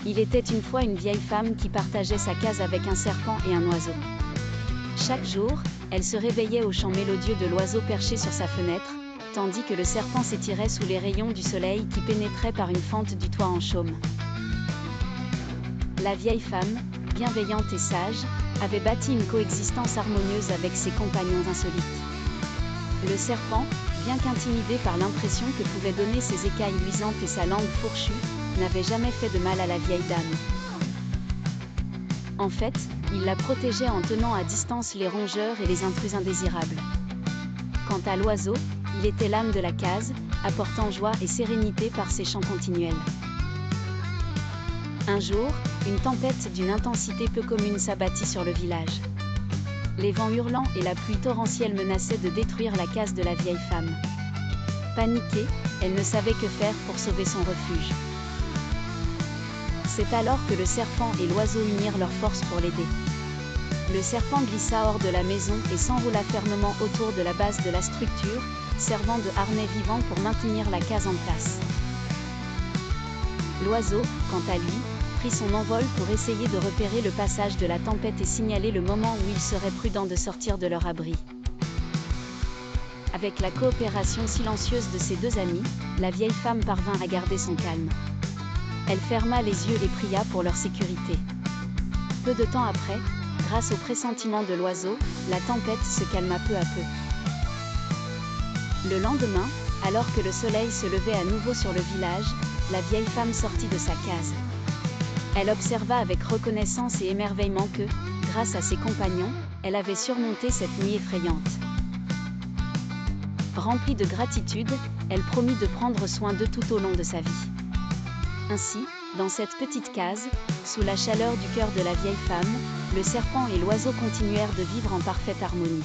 Il était une fois une vieille femme qui partageait sa case avec un serpent et un oiseau. Chaque jour, elle se réveillait au chant mélodieux de l'oiseau perché sur sa fenêtre, tandis que le serpent s'étirait sous les rayons du soleil qui pénétraient par une fente du toit en chaume. La vieille femme, bienveillante et sage, avait bâti une coexistence harmonieuse avec ses compagnons insolites. Le serpent, bien qu'intimidé par l'impression que pouvaient donner ses écailles luisantes et sa langue fourchue, n'avait jamais fait de mal à la vieille dame. En fait, il la protégeait en tenant à distance les rongeurs et les intrus indésirables. Quant à l'oiseau, il était l'âme de la case, apportant joie et sérénité par ses chants continuels. Un jour, une tempête d'une intensité peu commune s'abattit sur le village. Les vents hurlants et la pluie torrentielle menaçaient de détruire la case de la vieille femme. Paniquée, elle ne savait que faire pour sauver son refuge. C'est alors que le serpent et l'oiseau unirent leurs forces pour l'aider. Le serpent glissa hors de la maison et s'enroula fermement autour de la base de la structure, servant de harnais vivant pour maintenir la case en place. L'oiseau, quant à lui, prit son envol pour essayer de repérer le passage de la tempête et signaler le moment où il serait prudent de sortir de leur abri. Avec la coopération silencieuse de ses deux amis, la vieille femme parvint à garder son calme. Elle ferma les yeux et pria pour leur sécurité. Peu de temps après, grâce au pressentiment de l'oiseau, la tempête se calma peu à peu. Le lendemain, alors que le soleil se levait à nouveau sur le village, la vieille femme sortit de sa case. Elle observa avec reconnaissance et émerveillement que, grâce à ses compagnons, elle avait surmonté cette nuit effrayante. Remplie de gratitude, elle promit de prendre soin d'eux tout au long de sa vie. Ainsi, dans cette petite case, sous la chaleur du cœur de la vieille femme, le serpent et l'oiseau continuèrent de vivre en parfaite harmonie.